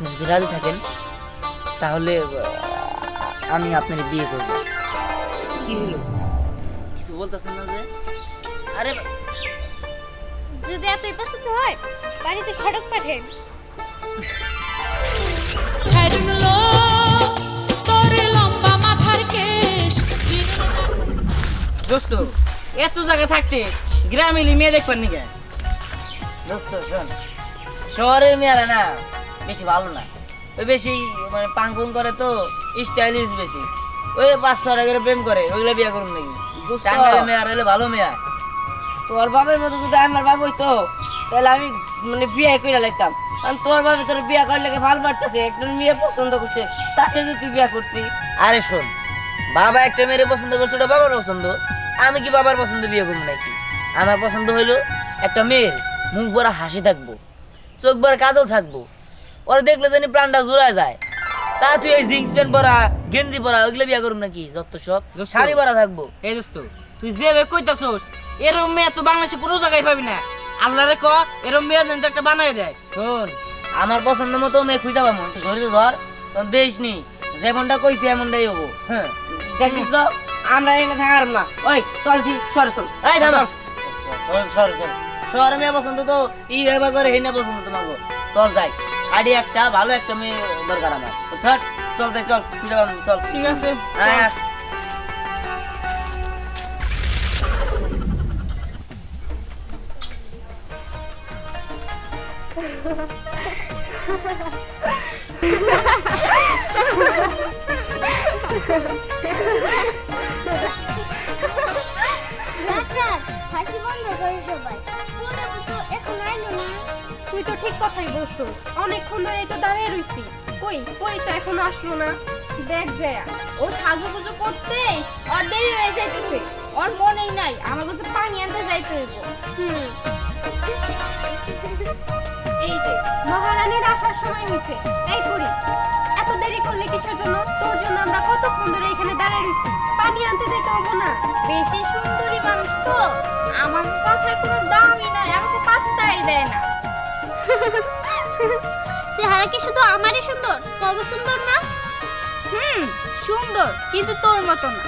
যদি রাজি থাকেন তাহলে আমি আপনার বিয়ে করব। কি হলো, কিছু বলতেছেন না যে? আরে যদি এতই পছন্দ হয় বাড়িতে খড়ক পাঠেন। দোস্ত এত জায়গা থাকতে গ্রামে মেয়ে দেখবেন নি কেন? দোস্ত শোন, শহরের মেয়েরা না বেশি ভালো না, ওই বেশি মানে পাং করে তো, স্টাইলিশ বেশি, ওই 500 টাকা করে প্রেম করে, ওইগুলো বিয়ে করুন নাকি? টাঙ্গাইলের মেয়ে আর হলে ভালো মেয়ে। তোর বাবার মতো যদি আমার বাবা হইতো তাহলে আমি মানে বিয়ে করে লাগতাম, কারণ তোর বাবা তোর বিয়ে করলে ভালো পারতেছে, একটা মেয়ে পছন্দ করছে, তাকে যদি তুই বিয়ে করতি। আরে শোন, বাবা একটা মেয়ের পছন্দ করছে, ওটা বাবার পছন্দ, আমি কি বাবার পছন্দ বিয়ে করবো নাকি? আমার পছন্দ হইলো একটা মেয়ের মুখ ভরা হাসি থাকবো, চোখ ভরা কাজল থাকবো, ওরা দেখলে জানি প্রাণটা জোড়ায় যায়। তা তুই এই জিন্স প্যান্ট পরা, গেঞ্জি পরা, ওইগুলো বিয়ে করুন নাকি? যত সব শাড়ি পরা থাকবো। এই দোস্ত তুই যে কইতাছস এরকম মেয়ে তো বাংলাদেশে কোনো জায়গায় পাবি না। আল্লাহ রে ক এরকম মেয়ে যেন একটা বানাই দেয়। শোন, আমার পছন্দ মতো মেয়ে খুঁজতে পাবো, শরীর ধর তোর দেশ নি, যেমনটা কইছি এমনটাই হবো। হ্যাঁ দেখিস তো, আমরা এখানে থাকার না। ওই চল সরে চল। এই থামা, সর শহর মেয়ে পছন্দ তো ই ব্যবহার করে, হেনা পছন্দ তোমাকে। চল যাই, আইডি একটা ভালো একটা মেয়ে দরকার আমার, বুঝছস? চল যাই, চল খুঁজে পাবো, চল। ঠিক আছে। হ্যাঁ হাসি বন্ধ করে সবাই। এখন আইলো না। তুই তো ঠিক কথাই বলছো, অনেকক্ষণ ধরে তো দাঁড়িয়ে রইছি, কই কই তো এখনো আসলো না। দেখ জয়া, ও সাজুগুজু করতে ওর দেরি হয়ে যাইতেছে, ওর মনেই নাই আমার কাছে পানি আনতে যাইতে হইব। এই যে মহারানীর আসার সময় হয়েছে। এই পরি, এত দেরি করলে কিসের জন্য? তোর জন্য আমরা কতক্ষণ ধরে এখানে দাঁড়িয়ে রইছি, পানি আনতে যেতে হবে না? বেশি সুন্দরী মানুষ তো, আমার কথার কোনো দামই নাই, আমাকে পাত্তাই দেয় না। চেহারা কি শুধু আমারই সুন্দর, তত সুন্দর না? সুন্দর, কিন্তু তোর মতো না।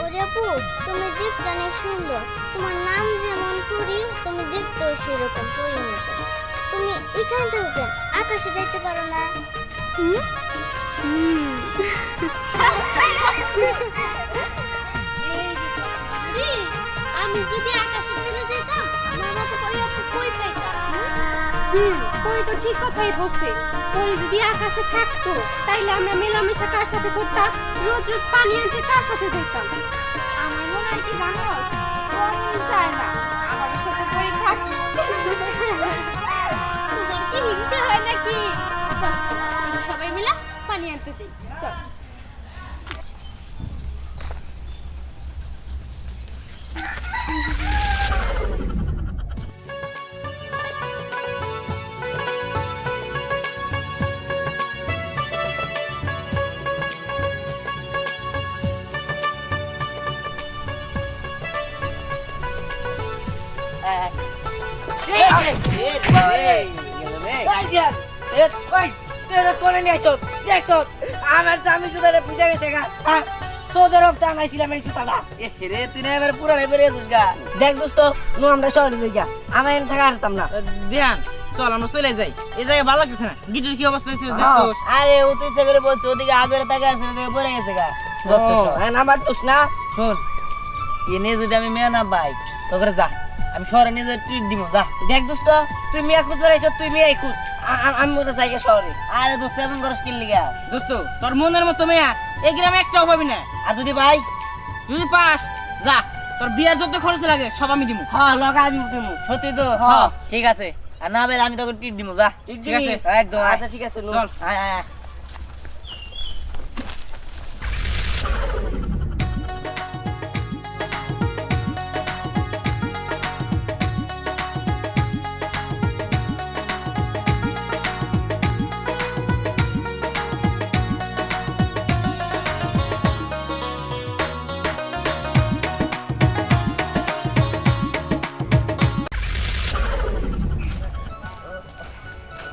ওরে আপু, তুমি দেখতে অনেক সুন্দর, তোমার নাম যেমন পুরি, তুমি দেখতেও সেরকম পুরীর মতো। তুমি এখান থেকে কেন আকাশে যাইতে পারো না? এই যে পুরি, আমি যদি আকাশে চলে যেতাম আমার মতো করে আপু কই পাইতাম? পরি তো ঠিক কথাই বলছে। পরি যদি আকাশে থাকতো তাইলে আমরা মেলামেশা কার সাথে করতাম? রোজ রোজ পানি আনতে কার সাথে যেতাম? আমার মনে হয় কি জানো, তোর মন চায় না আমার সাথে পরি থাক। তোমার কি হিংসা হয় নাকি? চল আমরা সবাই মিলে পানি আনতে যাই, চল। আমার স্বামী সুদারে বুঝে গেছে গা। তোদের রক্ত আনাইছিলাম এই জুতাটা। রে তুই না এবার পুরা বেরিয়ে যাস গা। দেখ দোস্ত, নো আমরা শহরে যাই গা, আমি এখানে থাকা হারতাম না। ধ্যান চল আমরা চলে যাই, এই জায়গায় ভালো লাগতেছে না। গিটার কি অবস্থা হয়েছে দেখো। আরে ও তো ইচ্ছা করে বলছে, ওদিকে আগের তাকে আছে, ওদিকে পড়ে গেছে গা। আমার দোষ না। শোন, এ নিয়ে যদি আমি মেয়ে না পাই তোকে যা, আমি শহরে নিয়ে যাই ট্রিট দিব, যা। দেখ দোস্ত, তুই মেয়ে খুঁজ বেড়াইছ, তুই মেয়ে খুঁজ, আমি মতো চাই শহরে। আরে দোস্ত এমন করস কিনলি গা? দোস্ত তোর মনের মতো মেয়া এই গ্রামে একটাও পাবি না। আর যদি ভাই যদি পাস যা, তোর বিয়ার যত খরচ লাগে সব আমি দিব। হ্যাঁ লগা আমি উঠিমু, সত্যি তো? হ্যাঁ ঠিক আছে, আর না বের আমি তোকে ট্রিট দিব, যা। ঠিক আছে একদম, আচ্ছা ঠিক আছে, চল। আয় আয় আয়।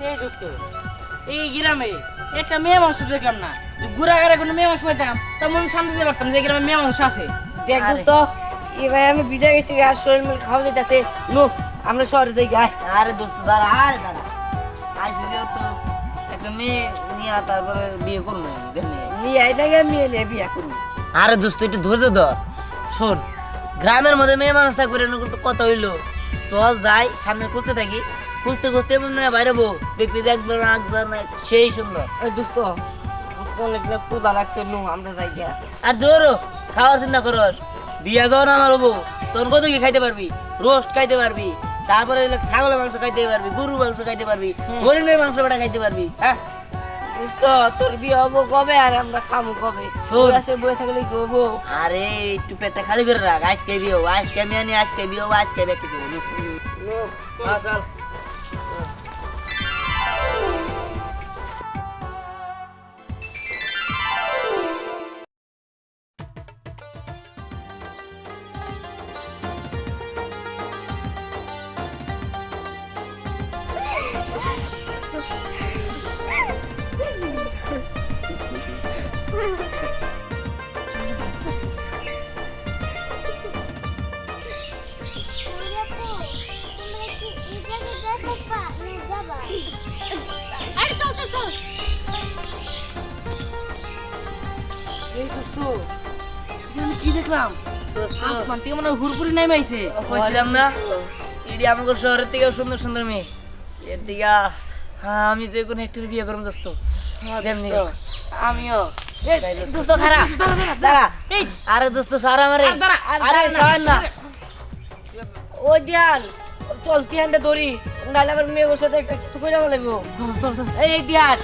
এই দোস্ত, এই গ্রামে একটা মেয়ে মানুষ দেখলাম না, ঘুরাঘারে কোনো মেয়ে মানুষ পাইতাম তেমন শান্তি দিতে পারতাম যে গ্রামে মেয়ে মানুষ আছে। দেখ দোস্ত, এবার আমি বিদায় গেছি, আর শরীর মিল খাওয়া যেতেছে। নো, আমরা শহরে যাই গাই। আরে দোস্ত দাঁড়া, আরে দাঁড়া, আজ যদিও তো একটা মেয়ে নিয়ে তারপরে বিয়ে করবো, নিয়ে আইটাকে মেয়ে নিয়ে বিয়ে করবো। আরে দোস্ত একটু ধৈর্য ধর, শোন, গ্রামের মধ্যে মেয়ে মানুষ থাকবে তো কত হইলো, চল যাই সামনে খুঁজতে থাকি, খুঁজতে খুঁজতে মনে হয় বাইরে বউ দেখতে একবার একবার না সেই সুন্দর। ওই দোস্ত অনেকটা ক্ষুধা লাগছে, নো আমরা যাই গিয়া। আর ধরো খাওয়ার চিন্তা করস, বিয়া যখন আমার হবো তখন কত কি খাইতে পারবি, রোস্ট খাইতে পারবি, তারপরে ছাগলের মাংস খাইতে পারবি, গরুর মাংস খাইতে পারবি, হরিণের মাংস বেটা খাইতে পারবি। হ্যাঁ তোর বিয়ে হবো কবে আর আমরা খাবো কবে? বয়ে থাকলে কি হবো? আরে একটু পেটে খালি করে রাখ, আজকে বিয়ে হবো, আজকে আমি আনি, আজকে বিয়ে হবো, আজকে দেখতে চল। আরে চল চল চল। এই দোস্ত, আমি কি দেখলাম? আসমান থেকে মনে হয় হুড়পুরি নেমে আইছে। কইছিলাম না এটি আমাকে শহরের থেকে সুন্দর সুন্দর মেয়ে, এর দিকে আমি যে কোনো একটু বিয়ে করবো দোস্ত। আমিও দোস্ত খারাপ, দাঁড়া, আরে দোস্ত সার আমারে, আরে সার না, ও দিয়াল চলতি হান্ডে দড়ি, নাহলে আবার মেয়ের সাথে একটা কিছু করে যাবো লাগবো। এই দিয়াল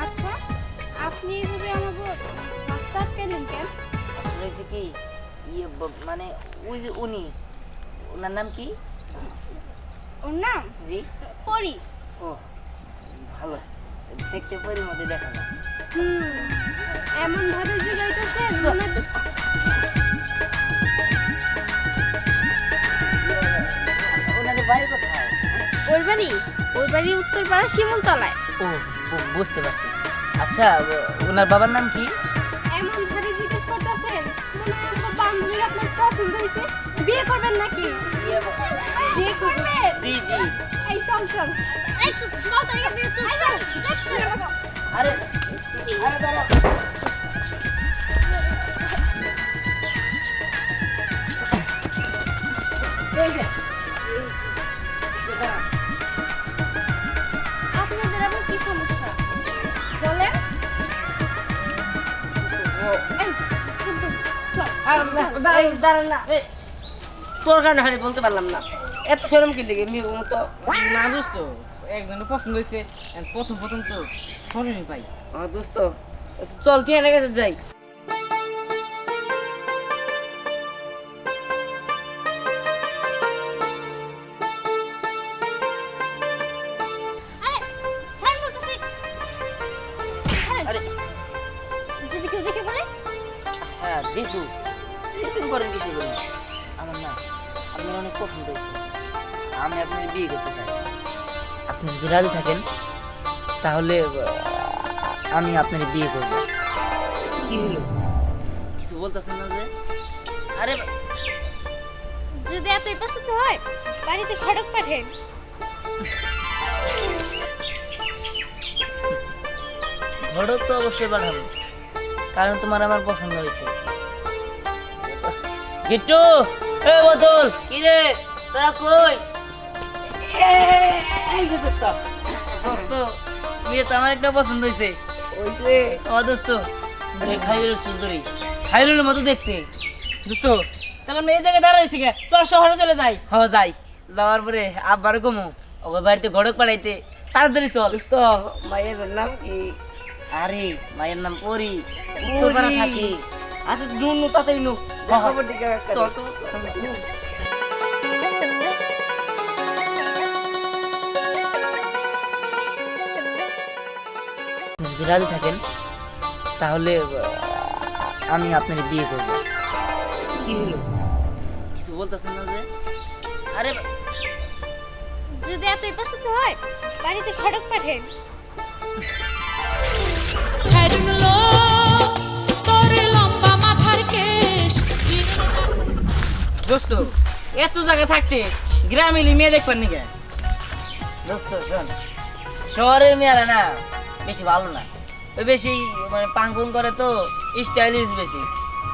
আচ্ছা, আপনি এভাবে আমাকে রাস্তা আটকালেন কেন? হয়েছে কি ইয়ে মানে ওই যে উনি, ওনার নাম কি? ওর নাম জি পরি। ও ভালো, দেখতে পরির মধ্যে দেখা না। এমন ভাবে জিগাইতেছেন মনে ওনাদের বাড়ি কোথায়? ওর বাড়ি উত্তরপাড়া শিমুলতলায়। ও বুঝতে পারছি। আচ্ছা ওনার বাবার নাম কি? এমন ভাবে জিজ্ঞেস করতেছেন মনে হয় আমার বান্ধবীর আপনার পছন্দ হয়েছে। বিয়ে করবেন নাকি? বিয়ে করবেন? জি জি। এই চল চল, এই চল তারিখে বিয়ে চল। আরে আরে দাঁড়া, আপনাদের আবার কি সমস্যা বলেন? এই, কিন্তু, চল। দাঁড়ান না, তোর কারণে হারি বলতে পারলাম না, এত শরম কি লেগে মেয়ে মতো। না দোস্ত, একজনের পছন্দ হয়েছে, প্রথম প্রথম তো শরীরই পাই। দোস্ত চল তুই এনে গেছে যাই। আরে ছাড় বলতেছি। আরে যদি কেউ দেখে বলে হ্যাঁ দেখু, এরকম করেন কিছু করেন, আমার না আপনার অনেক পছন্দ হয়েছে, আমি আপনার বিয়ে করতে চাই। আপনি যদি রাজি থাকেন তাহলে আমি আপনার বিয়ে করব। কি হলো, কিছু বলতেছেন না যে? আরে যদি এতই পছন্দ হয় বাড়িতে খড়ক পাঠেন। ঘটক তো অবশ্যই পাঠাবো, কারণ তোমার আমার পছন্দ হয়েছে। গিট্টু, এ বোতল, কি রে তোরা কই? এই যে দোস্ত, দোস্ত মেয়ে তো আমার একটা পছন্দ হয়েছে। ওই যে আমার দোস্ত খাইলের চুলদরি, খাইলের মতো দেখতে। দোস্ত, তাহলে আমরা এই জায়গায় দাঁড়াইছি কে? চল শহরে চলে যাই। হ যাই, যাওয়ার পরে আব্বার কমু ওকে বাড়িতে ঘটক পাঠাইতে, তাড়াতাড়ি চল। দোস্ত মায়ের নাম কি? আরে মায়ের নাম পরি, উত্তরপাড়া থাকে। আচ্ছা নুনু তাড়াতাড়ি নু হ্যাঁ, খবর দিকে চল তো। যদি রাজি থাকেন তাহলে আমি আপনার বিয়ে করবো। কি হলো? কিছু বলতেছেন না যে? আরে যদি এতই পছন্দ হয় বাড়িতে খড়ক পাঠেন। দোস্ত এত জায়গা থাকতে গ্রামে মেয়ে দেখবেন নাকি? দোস্ত শোন, শহরের মেয়েরা না বেশি ভালো না, ওই বেশি মানে পাঙ্কুন করে তো, স্টাইলিশ বেশি,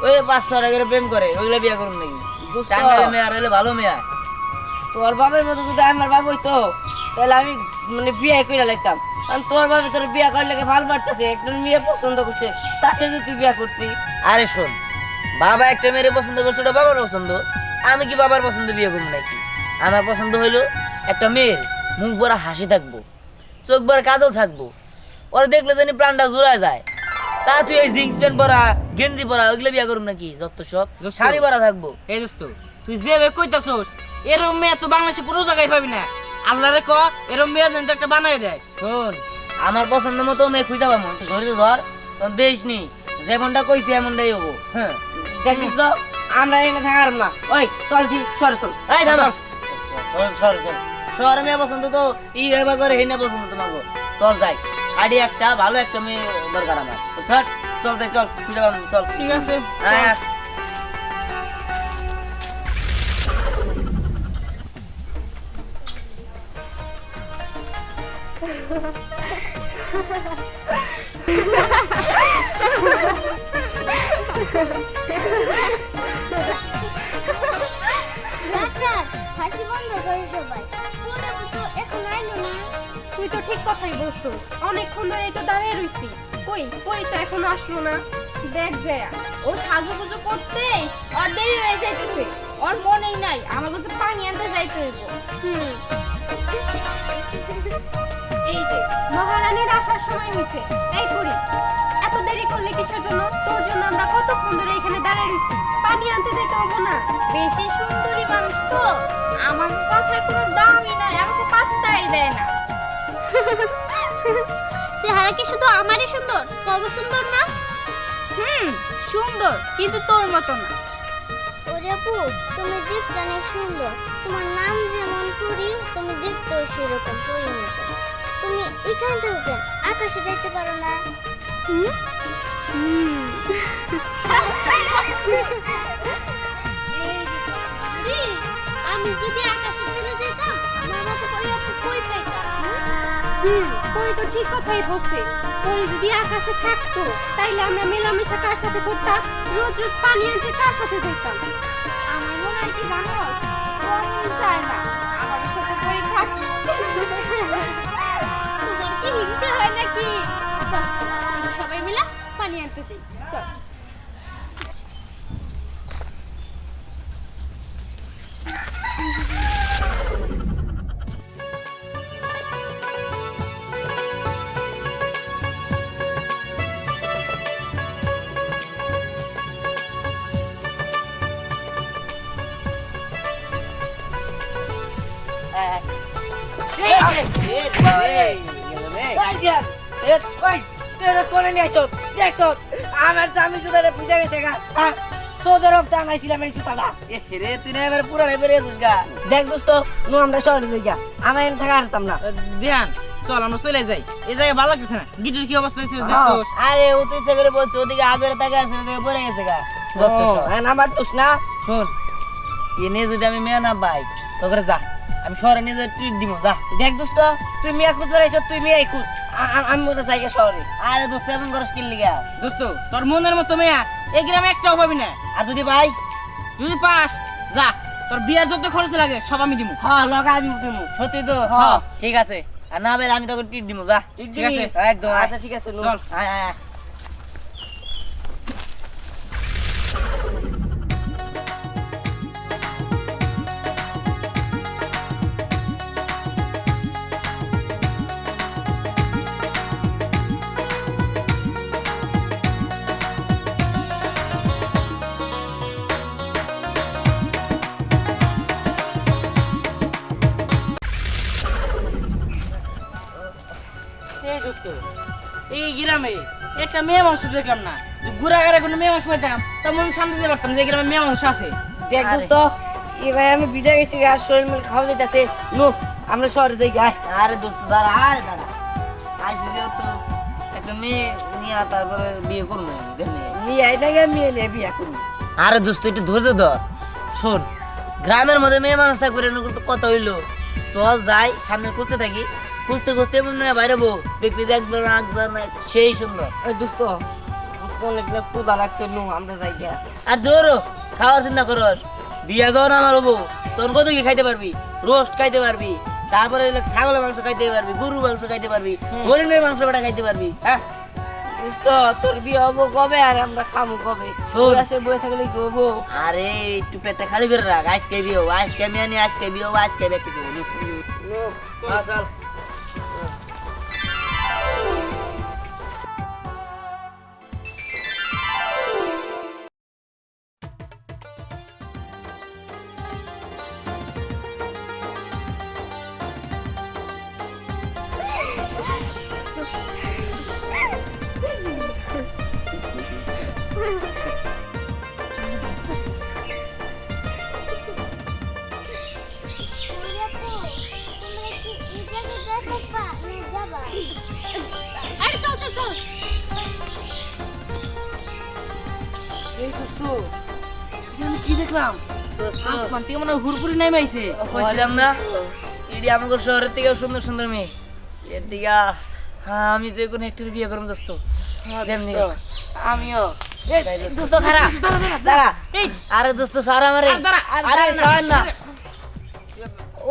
ওই 500 টাকা করে প্রেম করে, ওইগুলো বিয়ে করুন নাকি? টাঙ্গাইলের মেয়ে আর হইলে ভালো মেয়ে। তোর বাবার মতো যদি আমার বাবা হইতো তাহলে আমি মানে বিয়ে করে লাগতাম। কারণ তোর বাবা তোর বিয়ে করলে ভালো পারতেছে, একটা মেয়ে পছন্দ করছে, তার সাথে তুই বিয়ে করতি। আরে শোন, বাবা একটা মেয়ের পছন্দ করছে, ওটা বাবার পছন্দ, আমি কি বাবার পছন্দ বিয়ে করবো নাকি? আমার পছন্দ হইলো একটা মেয়ের মুখ ভরা হাসি থাকবো, চোখ ভরা কাজল থাকবো, ওরা দেখলে জানি প্রাণটা জোড়ায় যায়। তা তুই এই জিন্স প্যান্ট পরা, গেঞ্জি পরা, ওইগুলো বিয়ে করবো নাকি? যত সব শাড়ি পরা থাকবো। এই দোস্ত তুই যেভাবে কইতাছস এরকম মেয়ে তো বাংলাদেশে কোনো জায়গায় পাবি না। আল্লাহরে ক এরকম মেয়ে যেন তো একটা বানাই দেয়। শোন, আমার পছন্দ মতো মেয়ে খুঁজতে পাবো, ধরে ধর দেশ নি, যেমনটা কইছি এমনটাই হবো। হ্যাঁ দেখিস তো আমরা এখানে থাকার না। ওই চল দি সরে চল। এই থামা, সর সর, শহরে মেয়ে পছন্দ তো ই এবার করে হেনা পছন্দ তোমাকে। চল যাই, আইডি একটা ভালো একটা মেয়ে দরকার আমার, তো চল চল যাই, চল খুঁজে পাবো, চল। ঠিক আছে হ্যাঁ ডাক্তার হাসি বন্ধ করে সবাই। পুরো তো এখন আইলো না। তুই তো ঠিক কথাই বলছো, অনেকক্ষণ ধরে তো দাঁড়িয়ে রইছি, কই পরি তো এখনো আসলো না। দেখ জয়া, ও সাজুগুজু করতে ওর দেরি হয়ে যাইতেছে, ওর মনেই নাই আমাকে তো পানি আনতে যাইতে হইব। এই যে মহারানীর আসার সময় হয়েছে, এই পরি এত দেরি করলে কিসের জন্য? তোর জন্য আমরা কতক্ষণ ধরে এখানে দাঁড়িয়ে রইছি, পানি আনতে যেতে হবে না? বেশি সুন্দরী মানুষ তো, আমার কথার কোনো দামই নাই, আমাকে পাত্তাই দেয় না। চেহারা কি শুধু আমারই সুন্দর, কত সুন্দর না? সুন্দর, কিন্তু তোর মতো না। ওরে আপু, তুমি দেখতে অনেক সুন্দর, তোমার নাম যেমন পুরি, তুমি দেখতেও সেরকম পুরীর মতো। তুমি এখান থেকে আকাশে যাইতে পারো না? আমি যদি আকাশে চলে যেতাম আমার মতো করে আপু কই পাইতাম? পরি তো ঠিক কথাই বলছে, পরি যদি আকাশে থাকতো তাইলে আমরা মেলামেশা কার সাথে করতাম, রোজ রোজ পানি আনতে কার সাথে যেতাম? আমার মনে হয় কি জানো, তোর মন চায় না আমার সাথে পরি থাকতে। তোমার কি হিংসা হয় নাকি? চল, আমরা সবাই মিলে পানি আনতে যাই, চল। আমার স্বামী সুদারে পূজা গেছে গা, তোদের টাঙাইছিলাম এই জুতাটা। রে তুই না এবার পুরা বেরিয়েছিস গা। দেখ দোস্ত নু আমরা শহরে যাই গা, আমরা এখানে থাকা হারতাম না। ধ্যান চল আমরা চলে যাই, এই জায়গায় ভালো লাগতেছে না। গিটার কি অবস্থা হয়েছে দেখো? আরে ও তো ইচ্ছা করে বলছে, ওদিকে আগের তাকে আছে, ওদিকে পড়ে গেছে গা। যত সব। আমার দোষ না। শোন, এ নিয়ে যদি আমি মেয়ে না পাই তো করে যা, আমি শহরে নিয়ে যাই ট্রিট দিব, যা। দেখ দোস্ত তুই মেয়ে খুঁজ বেড়াইছ, তুই মেয়ে খুঁজ, আমি মতো জায়গা শহরে। আরে দোস্ত এমন করস কিনলি লিগা? দোস্ত তোর মনের মতো মেয়া এই গ্রামে একটাও পাবি না। আর যদি ভাই যদি পাস যা, তোর বিয়ার যত খরচ লাগে সব আমি দিব। হ্যাঁ লগা আমি তুমি সত্যি তো? হ্যাঁ। ঠিক আছে, আর না বের আমি তোকে ট্রিট দিব, যা। ঠিক আছে একদম। আচ্ছা ঠিক আছে চল। আয় আয় আয়। গ্রামে একটা মেয়ে মানুষ দেখলাম না, ঘুরাঘারে কোনো মেয়ে মানুষ পাইতাম তেমন সামনে দিতে পারতাম যে গ্রামে মেয়ে মানুষ আছে। দেখ দোস্ত, এবার আমি বিদায় গেছি, আর শরীর মিল খাওয়া যেতেছে, নো আমরা শহরে যাই। আরে দোস্ত দাঁড়া, আরে দাঁড়া, আজ যেহেতু একটা মেয়ে নিয়ে তারপরে বিয়ে করবো নিয়ে আইটাকে মেয়ে নিয়ে বিয়া করবি। আরে দোস্ত একটু ধৈর্য ধর। শোন, গ্রামের মধ্যে মেয়ে মানুষ থাকবে এরকম তো কথা হইলো, চল যাই সামনে খুঁজতে থাকি, খুঁজতে খুঁজতে এমন নয় বাইরে বউ দেখতে যে একবার একবার না সেই সুন্দর। ওই দোস্ত অনেক ক্ষুধা লাগছে, নো আমরা যাই গিয়া। আর ধরো খাওয়ার চিন্তা করস, বিয়া যাও না আমার হবো, তোর কত কি খাইতে পারবি, রোস্ট খাইতে পারবি, তারপরে ছাগলের মাংস খাইতে পারবি, গরুর মাংস খাইতে পারবি, হরিণের মাংস বেটা খাইতে পারবি। হ্যাঁ দোস্ত তোর বিয়ে হবো কবে আর আমরা খাবো কবে? শোন। সে বসে থাকলে কি হবো? আরে একটু পেটটা খালি করে রাখ, আজকে বিয়ে হবো, আজকে আমি আনি, আজকে বিয়ে হবো, আজকে দেখতে দেবো। হ্যাঁ চল। আরে চল চল চল। এই দোস্ত, আমি কি দেখলাম? আসমান থেকে মনে হয় হুড়পুরি নেমে আইছে। কইছিলাম না ইডি আমাদের শহরের থেকে সুন্দর সুন্দর মেয়ে, এর দিকে হ্যাঁ আমি যে কোনো একটা বিয়ে করবো দোস্ত। যেমনি হোক। আমিও। তাই দোস্ত খারা দাঁড়া, এই আরে দোস্ত স্যার আমারে, আরে স্যার না,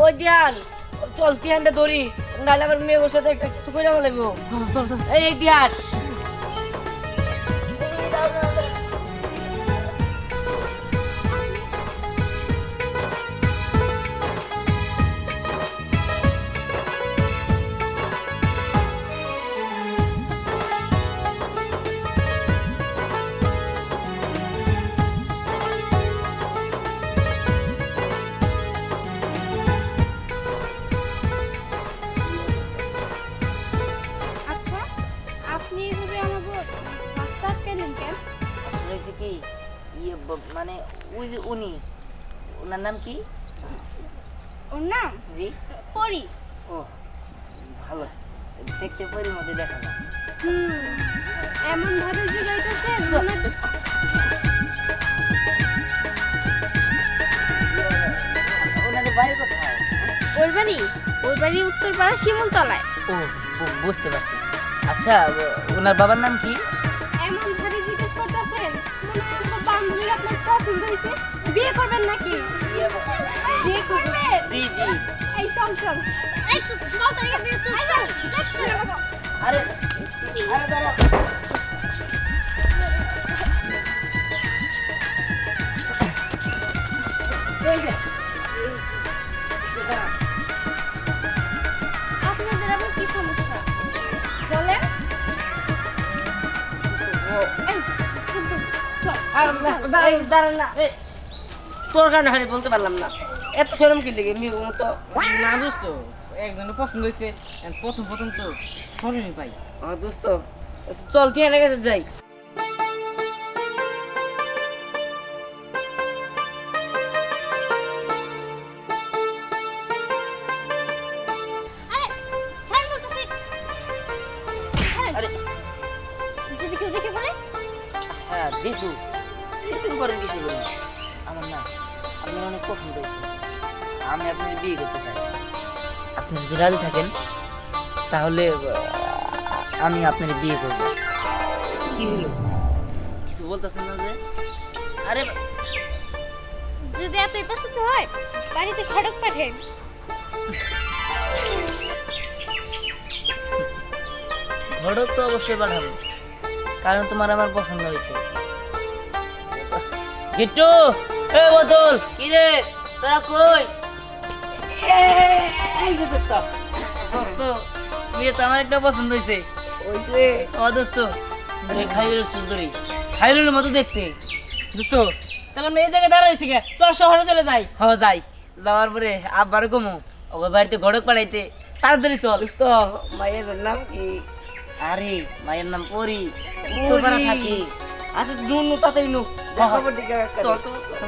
ও দিয়াল, চল তিয়ানটা ধরি, নাহলে আবার মেয়ে সাথে একটা কিছু করে যাবো লাগবো। এই দিয়াল, আচ্ছা আপনি এভাবে আমাকে রাস্তা আটকাইলেন কেন? আসলে হয়েছে কি ইয়ে মানে ওই যে উনি, ওনার নাম কি? ওর নাম জি পরি। ও ভালো, দেখতে পরির মধ্যে দেখা যায়। এমন ভাবে জিগাইতেছে মনে ওনাদের বাড়ি কোথায়? ওর বাড়ি উত্তরপাড়া শিমুলতলায়। ও বুঝতে পারছি। আচ্ছা ওনার বাবার নাম কি? এমন ভাবে জিজ্ঞেস করতেছেন মনে হয় আমার বান্ধবীর আপনার পছন্দ হয়েছে, বিয়ে করবেন নাকি? বিয়ে করবেন? জি জি। এই চল চল, এই চল চল তো এখান থেকে চল। আরে আরে দাঁড়া, আপনাদের আবার কি সমস্যা বলেন? এই, চল, দাঁড়ান না, তোর কারণে হারি বলতে পারলাম না, এত শরম কি লেগে মেয়ে মতো। না দোস্ত, একজনের পছন্দ হয়েছে, প্রথম প্রথম তো শরমই পাই। আমার দোস্ত চল তিয়ানের কাছে যাই। আরে ছাড় বলতেছি। আরে যদি কেউ দেখে বলে হ্যাঁ দেখু, এরকম করেন কিছু বলি আমার না, আপনার অনেক পছন্দ হয়েছে, আমি আপনার বিয়ে করতে চাই। আপনি যদি রাজি থাকেন তাহলে আমি আপনার বিয়ে করব। কি হলো, কিছু বলতেছেন না যে? আরে যদি এতই পছন্দ হয় বাড়িতে খড়ক পাঠেন। ঘটক তো অবশ্যই পাঠাবো, কারণ তোমার আমার পছন্দ হয়েছে। গিট্টু, এ বোতল, কি রে তোরা কই? এই যে দোস্ত, দোস্ত বিয়ে তো আমার একটা পছন্দ হয়েছে। ওই যে ও দোস্ত খাইরুল চৌধুরী, খাইরুলের মতো দেখতে। দোস্ত তাহলে আমি এই জায়গায় দাঁড়াইছি গে, চল শহরে চলে যাই। হ যাই, যাওয়ার পরে আব্বার কমু ওকে বাড়িতে ঘটক পাঠাইতে, তাড়াতাড়ি চল। দোস্ত মায়ের নাম কি? আরে মায়ের নাম পরি উত্তরপাড়া পরি। থাকি আচ্ছা নু নু তাড়াতাড়ি নু হ্যাঁ। খবর দিকে চল চল চল।